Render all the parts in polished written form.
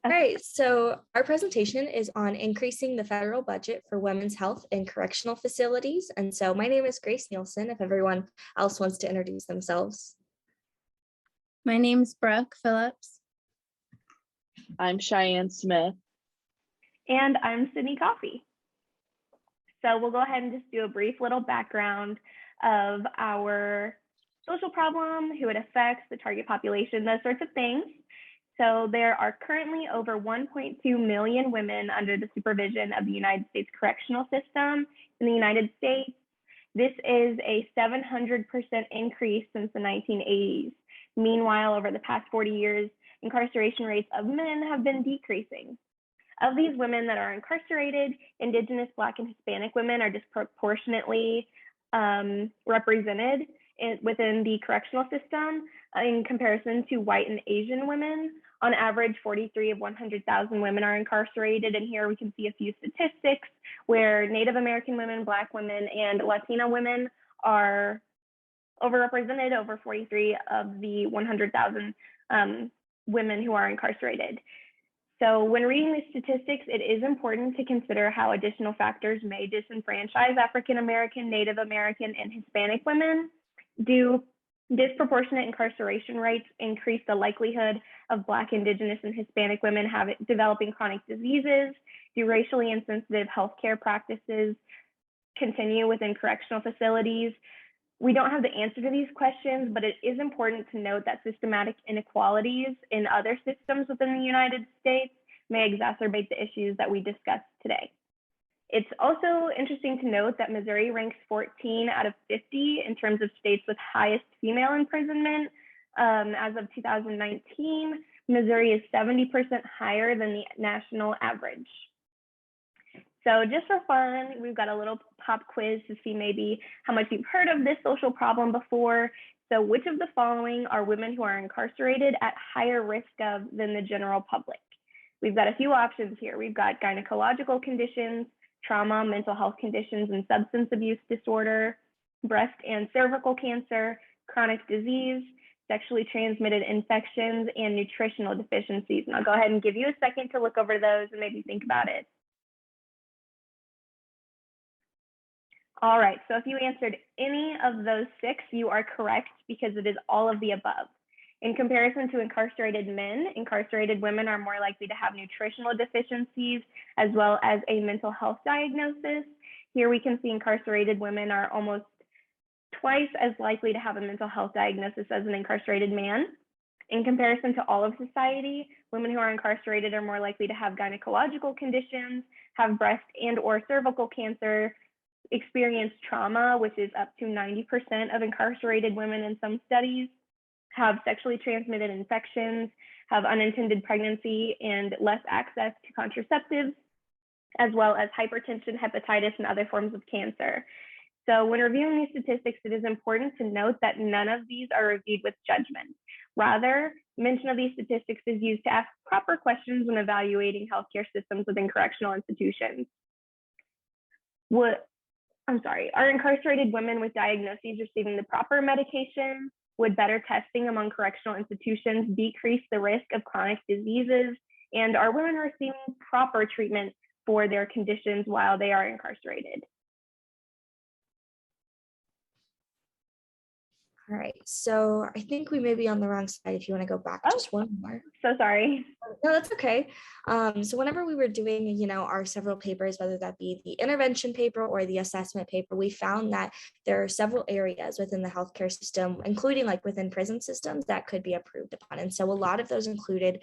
All right, so our presentation is on increasing the federal budget for women's health in correctional facilities. And so my name is Grace Nielsen, if everyone else wants to introduce themselves. My name's Brooke Phillips. I'm Cheyenne Smith. And I'm Sydney Coffey. So we'll go ahead and just do a brief little background of our social problem, who it affects, the target population, those sorts of things. So there are currently over 1.2 million women under the supervision of the United States correctional system in the United States. This is a 700% increase since the 1980s. Meanwhile, over the past 40 years, incarceration rates of men have been decreasing. Of these women that are incarcerated, Indigenous, Black, and Hispanic women are disproportionately represented within the correctional system in comparison to white and Asian women. On average, 43 of 100,000 women are incarcerated, and here we can see a few statistics where Native American women, Black women, and Latina women are overrepresented, over 43 of the 100,000 women who are incarcerated. So when reading these statistics, it is important to consider how additional factors may disenfranchise African American, Native American, and Hispanic women. Do disproportionate incarceration rates increase the likelihood of Black, Indigenous, and Hispanic women developing chronic diseases? Do racially insensitive healthcare practices continue within correctional facilities? We don't have the answer to these questions, but it is important to note that systematic inequalities in other systems within the United States may exacerbate the issues that we discussed today. It's also interesting to note that Missouri ranks 14 out of 50 in terms of states with highest female imprisonment. As of 2019, Missouri is 70% higher than the national average. So just for fun, we've got a little pop quiz to see maybe how much you've heard of this social problem before. So which of the following are women who are incarcerated at higher risk of than the general public? We've got a few options here. We've got gynecological conditions, trauma, mental health conditions, and substance abuse disorder, breast and cervical cancer, chronic disease, sexually transmitted infections, and nutritional deficiencies. And I'll go ahead and give you a second to look over those and maybe think about it. All right, so if you answered any of those 6, you are correct because it is all of the above. In comparison to incarcerated men, incarcerated women are more likely to have nutritional deficiencies as well as a mental health diagnosis. Here we can see incarcerated women are almost twice as likely to have a mental health diagnosis as an incarcerated man. In comparison to all of society, women who are incarcerated are more likely to have gynecological conditions, have breast and or cervical cancer, experience trauma, which is up to 90% of incarcerated women in some studies, have sexually transmitted infections, have unintended pregnancy and less access to contraceptives, as well as hypertension, hepatitis, and other forms of cancer. So when reviewing these statistics, it is important to note that none of these are reviewed with judgment. Rather, mention of these statistics is used to ask proper questions when evaluating healthcare systems within correctional institutions. Are incarcerated women with diagnoses receiving the proper medication? Would better testing among correctional institutions decrease the risk of chronic diseases? And are women receiving proper treatment for their conditions while they are incarcerated? All right, so I think we may be on the wrong side if you want to go back just one more. So sorry. No, that's okay. So whenever we were doing, our several papers, whether that be the intervention paper or the assessment paper, we found that there are several areas within the healthcare system, including like within prison systems, that could be improved upon. And so a lot of those included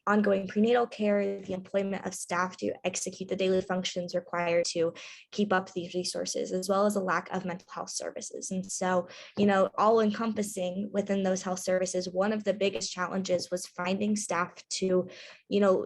ongoing prenatal care, the employment of staff to execute the daily functions required to keep up these resources, as well as a lack of mental health services. And so, all encompassing within those health services, one of the biggest challenges was finding staff to,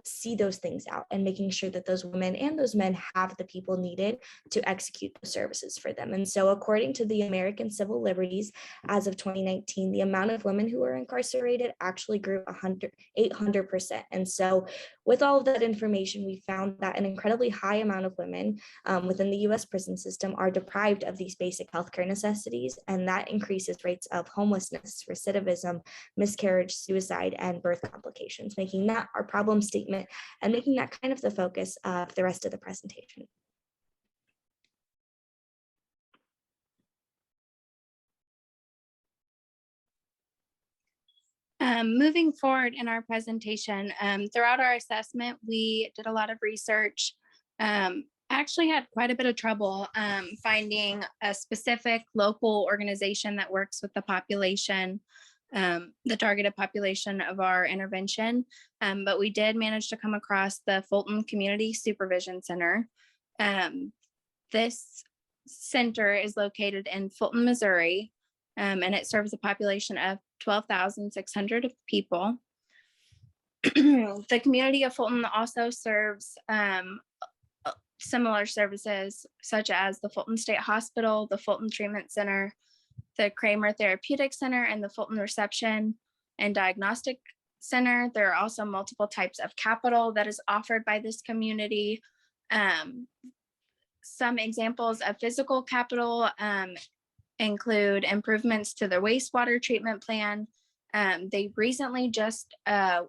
see those things out and making sure that those women and those men have the people needed to execute the services for them. And so according to the American Civil Liberties, as of 2019, the amount of women who were incarcerated actually grew 800%. And so With all of that information, we found that an incredibly high amount of women within the US prison system are deprived of these basic healthcare necessities, and that increases rates of homelessness, recidivism, miscarriage, suicide, and birth complications, making that our problem statement and making that kind of the focus of the rest of the presentation. Moving forward in our presentation, throughout our assessment, we did a lot of research. Actually had quite a bit of trouble finding a specific local organization that works with the population, the targeted population of our intervention. But we did manage to come across the Fulton Community Supervision Center. This center is located in Fulton, Missouri, and it serves a population of 12,600 people. The community of Fulton also serves similar services such as the Fulton State Hospital, the Fulton Treatment Center, the Kramer Therapeutic Center, and the Fulton Reception and Diagnostic Center. There are also multiple types of capital that is offered by this community. Some examples of physical capital include improvements to their wastewater treatment plan. They recently just had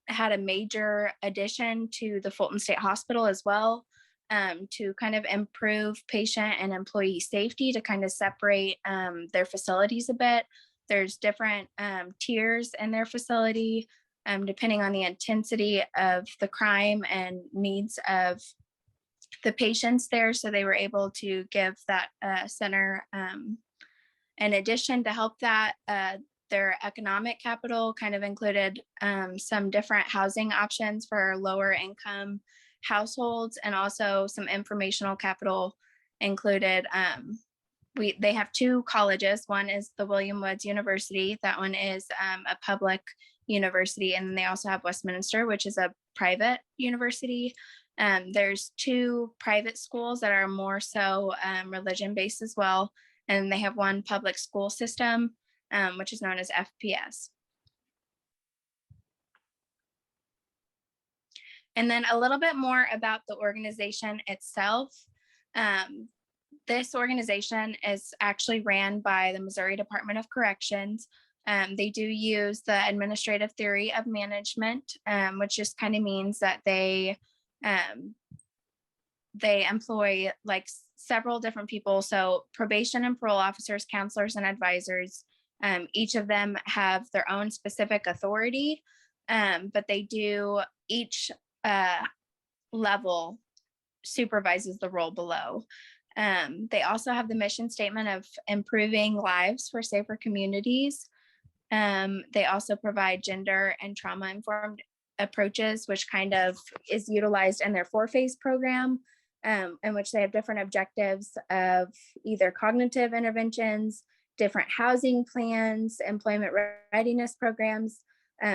a major addition to the Fulton State Hospital as well, to kind of improve patient and employee safety, to kind of separate their facilities a bit. There's different tiers in their facility, depending on the intensity of the crime and needs of the patients there. So they were able to give that center an addition to help that. Their economic capital kind of included some different housing options for lower income households, and also some informational capital included. They have two colleges. One is the William Woods University. That one is a public university. And they also have Westminster, which is a private university. There's two private schools that are more so religion-based as well. And they have one public school system, which is known as FPS. And then a little bit more about the organization itself. This organization is actually ran by the Missouri Department of Corrections. They do use the administrative theory of management, which just kind of means that they employ like several different people. So probation and parole officers, counselors, and advisors. Each of them have their own specific authority, but they do, each level supervises the role below. They also have the mission statement of improving lives for safer communities. They also provide gender and trauma-informed approaches, which kind of is utilized in their 4-phase program, in which they have different objectives of either cognitive interventions, different housing plans, employment readiness programs,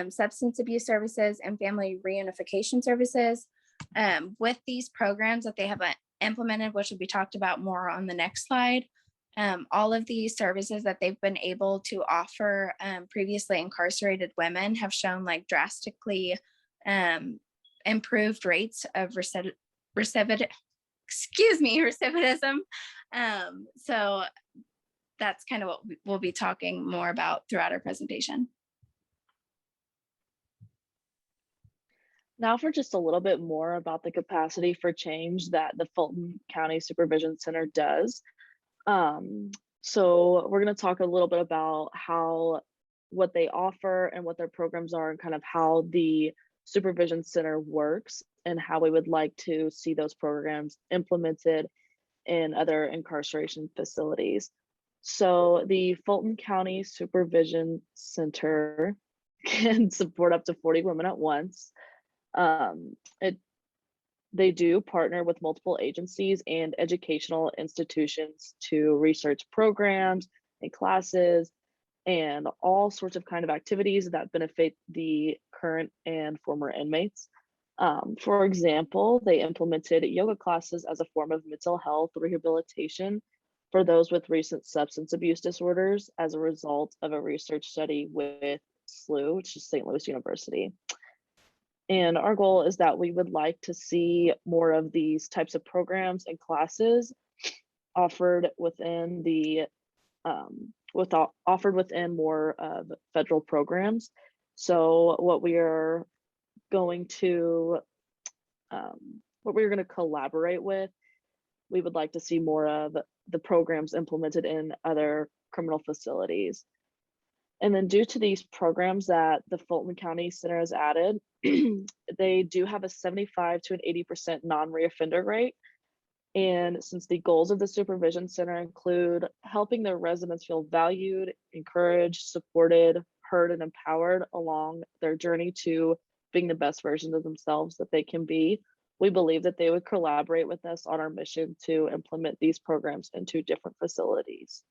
substance abuse services, and family reunification services. With these programs that they have implemented, which will be talked about more on the next slide, all of these services that they've been able to offer previously incarcerated women have shown like drastically improved rates of recidivism. So that's kind of what we'll be talking more about throughout our presentation. Now for just a little bit more about the capacity for change that the Fulton County Supervision Center does. So we're going to talk a little bit about what they offer and what their programs are, and kind of how the Supervision Center works, and how we would like to see those programs implemented in other incarceration facilities. So the Fulton County Supervision Center can support up to 40 women at once. They do partner with multiple agencies and educational institutions to research programs and classes and all sorts of kind of activities that benefit the current and former inmates. For example, they implemented yoga classes as a form of mental health rehabilitation for those with recent substance abuse disorders as a result of a research study with SLU, which is St. Louis University. And our goal is that we would like to see more of these types of programs and classes offered within offered within more of federal programs. So going to what we're going to collaborate with, we would like to see more of the programs implemented in other criminal facilities. And then due to these programs that the Fulton County Center has added, they do have a 75 to an 80% non-reoffender rate. And since the goals of the Supervision Center include helping their residents feel valued, encouraged, supported, heard, and empowered along their journey to being the best versions of themselves that they can be, we believe that they would collaborate with us on our mission to implement these programs into different facilities.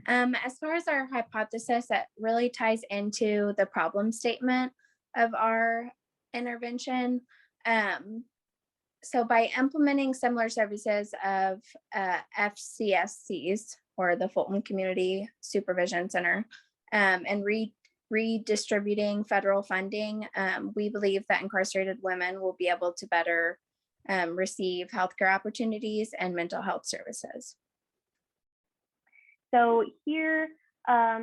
As far as our hypothesis, that really ties into the problem statement of our intervention. So by implementing similar services of FCSCs, or the Fulton Community Supervision Center, and redistributing federal funding, we believe that incarcerated women will be able to better receive healthcare opportunities and mental health services. So here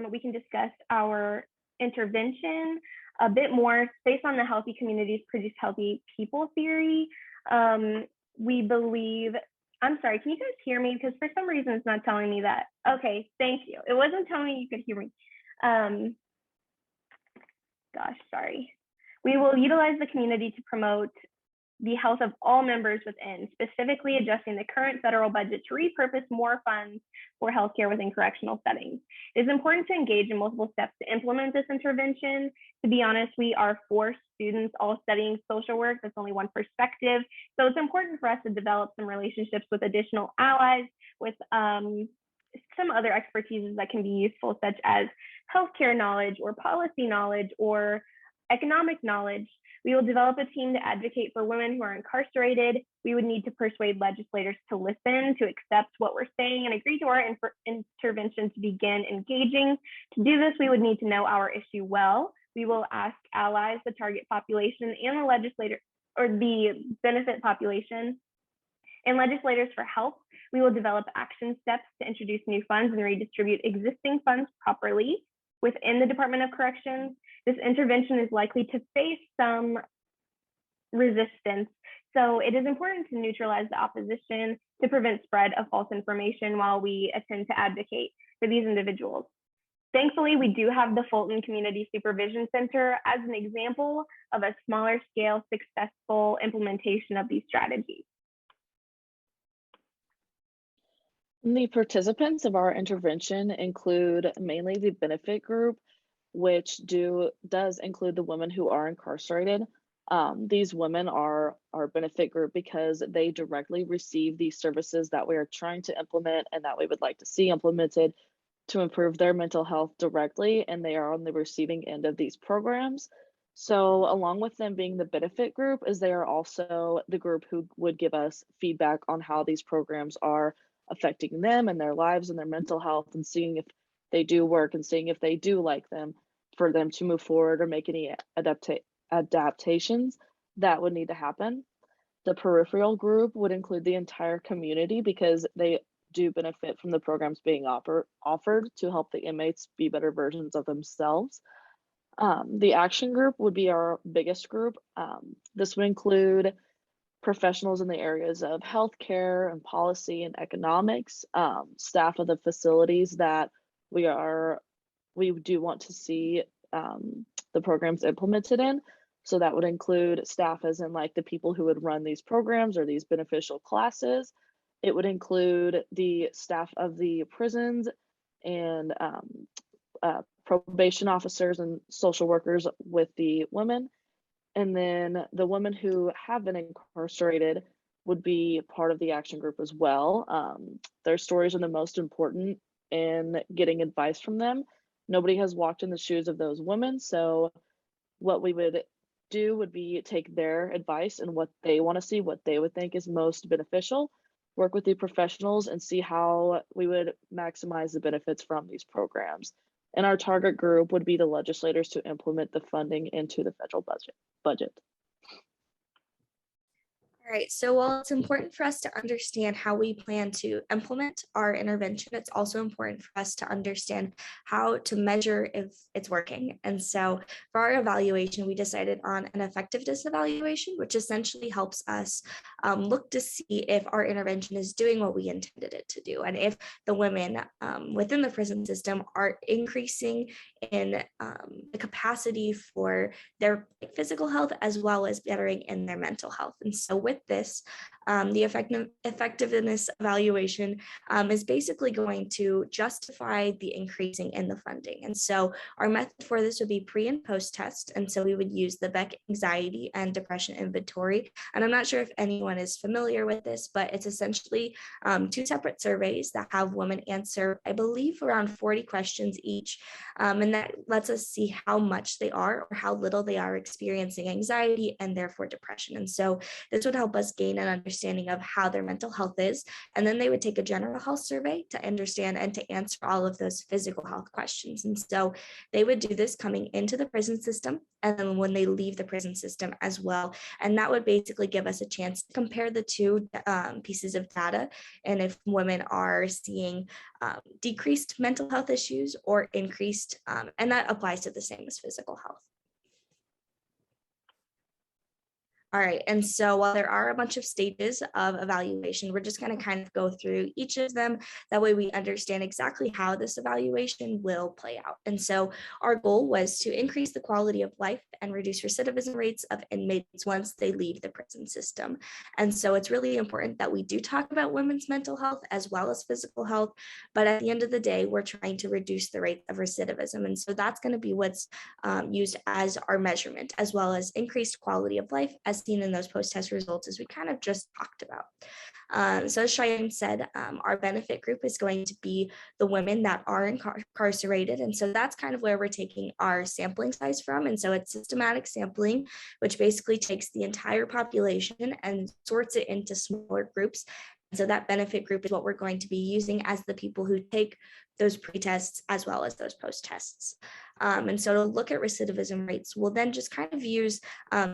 we can discuss our intervention a bit more based on the healthy communities produce healthy people theory. We believe, I'm sorry, can you guys hear me? Because for some reason it's not telling me that. Okay, thank you. It wasn't telling me you could hear me. Gosh, sorry. We will utilize the community to promote the health of all members within, specifically adjusting the current federal budget to repurpose more funds for healthcare within correctional settings. It is important to engage in multiple steps to implement this intervention. To be honest, we are 4 students all studying social work. That's only one perspective. So it's important for us to develop some relationships with additional allies, with some other expertises that can be useful, such as healthcare knowledge or policy knowledge or economic knowledge. We will develop a team to advocate for women who are incarcerated. We would need to persuade legislators to listen, to accept what we're saying, and agree to our intervention to begin engaging. To do this, we would need to know our issue well. We will ask allies, the target population, and the legislator, or the benefit population, and legislators for help. We will develop action steps to introduce new funds and redistribute existing funds properly within the Department of Corrections. This intervention is likely to face some resistance, so it is important to neutralize the opposition to prevent spread of false information while we attempt to advocate for these individuals. Thankfully, we do have the Fulton Community Supervision Center as an example of a smaller scale successful implementation of these strategies. The participants of our intervention include mainly the benefit group, which does include the women who are incarcerated. These women are our benefit group because they directly receive these services that we are trying to implement and that we would like to see implemented to improve their mental health directly, and they are on the receiving end of these programs. So along with them being the benefit group, is they are also the group who would give us feedback on how these programs are affecting them and their lives and their mental health, and seeing if they do work and seeing if they do like them, for them to move forward or make any adaptations that would need to happen. The peripheral group would include the entire community because they do benefit from the programs being offered to help the inmates be better versions of themselves. The action group would be our biggest group. This would include professionals in the areas of healthcare and policy and economics, staff of the facilities that we do want to see the programs implemented in. So that would include staff as in like the people who would run these programs or these beneficial classes. It would include the staff of the prisons and probation officers and social workers with the women. And then the women who have been incarcerated would be part of the action group as well. Their stories are the most important in getting advice from them. Nobody has walked in the shoes of those women. So what we would do would be take their advice and what they want to see, what they would think is most beneficial, work with the professionals, and see how we would maximize the benefits from these programs. And our target group would be the legislators to implement the funding into the federal budget. All right, so while it's important for us to understand how we plan to implement our intervention, it's also important for us to understand how to measure if it's working. And so for our evaluation, we decided on an effectiveness evaluation, which essentially helps us look to see if our intervention is doing what we intended it to do, and if the women within the prison system are increasing in the capacity for their physical health as well as bettering in their mental health. And so with this, the effectiveness evaluation is basically going to justify the increasing in the funding. And so our method for this would be pre and post test. And so we would use the Beck Anxiety and Depression Inventory. And I'm not sure if anyone is familiar with this, but it's essentially two separate surveys that have women answer, I believe, around 40 questions each. And that lets us see how much they are or how little they are experiencing anxiety and therefore depression. And so this would help us gain an understanding of how their mental health is. And then they would take a general health survey to understand and to answer all of those physical health questions. And so they would do this coming into the prison system and then when they leave the prison system as well. And that would basically give us a chance to compare the two pieces of data, and if women are seeing decreased mental health issues or increased, and that applies to the same as physical health. All right, and so while there are a bunch of stages of evaluation, we're just going to kind of go through each of them. That way we understand exactly how this evaluation will play out. And so our goal was to increase the quality of life and reduce recidivism rates of inmates once they leave the prison system. And so it's really important that we do talk about women's mental health as well as physical health, but at the end of the day, we're trying to reduce the rate of recidivism. And so that's going to be what's used as our measurement, as well as increased quality of life as seen in those post-test results as we kind of just talked about. So as Cheyenne said, our benefit group is going to be the women that are incarcerated. And so that's kind of where we're taking our sampling size from. And so it's systematic sampling, which basically takes the entire population and sorts it into smaller groups. So that benefit group is what we're going to be using as the people who take those pre-tests as well as those post-tests. And so to look at recidivism rates, we'll then just kind of use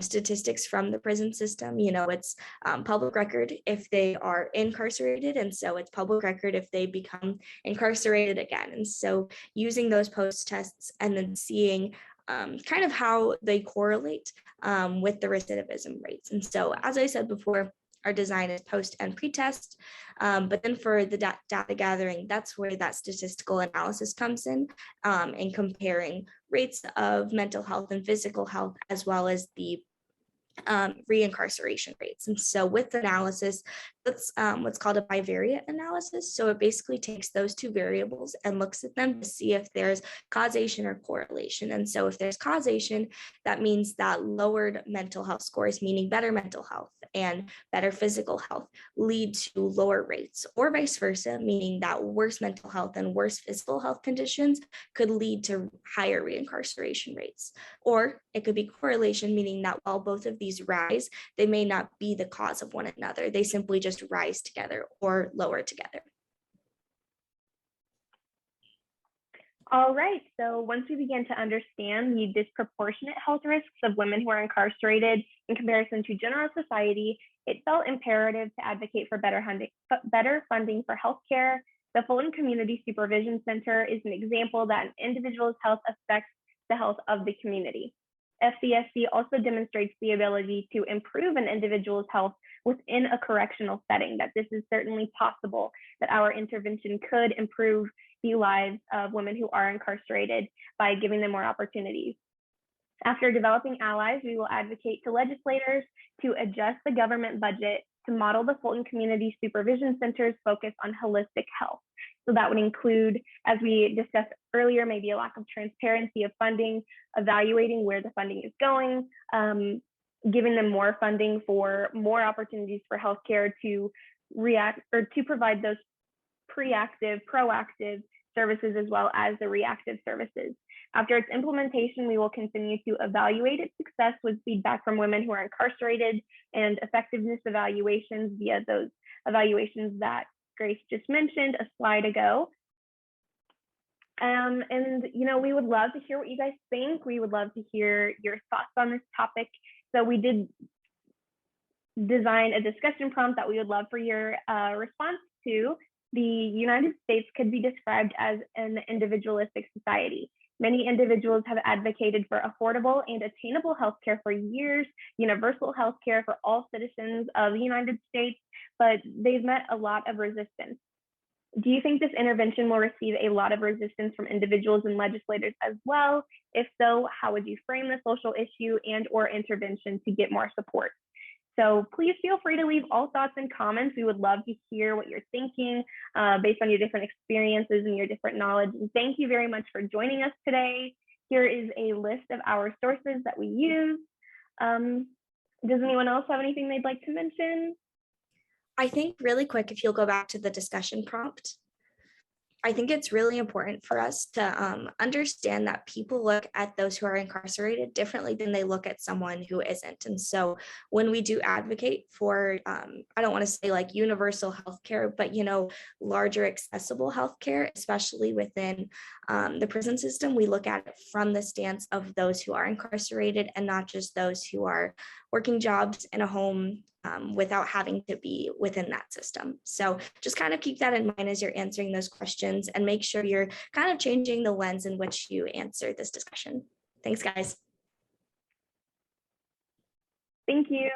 statistics from the prison system. You know, it's public record if they are incarcerated, and so it's public record if they become incarcerated again. And so using those post-tests and then seeing kind of how they correlate with the recidivism rates. And so, as I said before, our design is post and pre-test, but then for the data gathering, that's where that statistical analysis comes in comparing rates of mental health and physical health, as well as the reincarceration rates. And so with analysis, that's what's called a bivariate analysis. So it basically takes those two variables and looks at them to see if there's causation or correlation. And so if there's causation, that means that lowered mental health scores, meaning better mental health and better physical health, lead to lower rates, or vice versa, meaning that worse mental health and worse physical health conditions could lead to higher reincarceration rates. Or it could be correlation, meaning that while both of these rise, they may not be the cause of one another. They simply just rise together or lower together. All right, so once we begin to understand the disproportionate health risks of women who are incarcerated in comparison to general society, it felt imperative to advocate for better funding for healthcare. The Fulton Community Supervision Center is an example that an individual's health affects the health of the community. FCSC also demonstrates the ability to improve an individual's health within a correctional setting, that this is certainly possible, that our intervention could improve the lives of women who are incarcerated by giving them more opportunities. After developing allies, we will advocate to legislators to adjust the government budget to model the Fulton Community Supervision Center's focus on holistic health. So that would include, as we discussed earlier, maybe a lack of transparency of funding, evaluating where the funding is going, giving them more funding for more opportunities for healthcare to react or to provide those proactive services as well as the reactive services. After its implementation, we will continue to evaluate its success with feedback from women who are incarcerated and effectiveness evaluations via those evaluations that Grace just mentioned a slide ago. And, we would love to hear what you guys think. We would love to hear your thoughts on this topic. So we did design a discussion prompt that we would love for your response to. The United States could be described as an individualistic society. Many individuals have advocated for affordable and attainable healthcare for years, universal healthcare for all citizens of the United States, but they've met a lot of resistance. Do you think this intervention will receive a lot of resistance from individuals and legislators as well? If so, how would you frame the social issue and/or intervention to get more support? So please feel free to leave all thoughts and comments. We would love to hear what you're thinking based on your different experiences and your different knowledge. And thank you very much for joining us today. Here is a list of our sources that we use. Does anyone else have anything they'd like to mention? I think really quick, if you'll go back to the discussion prompt, I think it's really important for us to understand that people look at those who are incarcerated differently than they look at someone who isn't. And so when we do advocate for, I don't want to say like universal healthcare, but, larger accessible healthcare, especially within the prison system, we look at it from the stance of those who are incarcerated and not just those who are working jobs in a home without having to be within that system. So just kind of keep that in mind as you're answering those questions and make sure you're kind of changing the lens in which you answer this discussion. Thanks, guys. Thank you.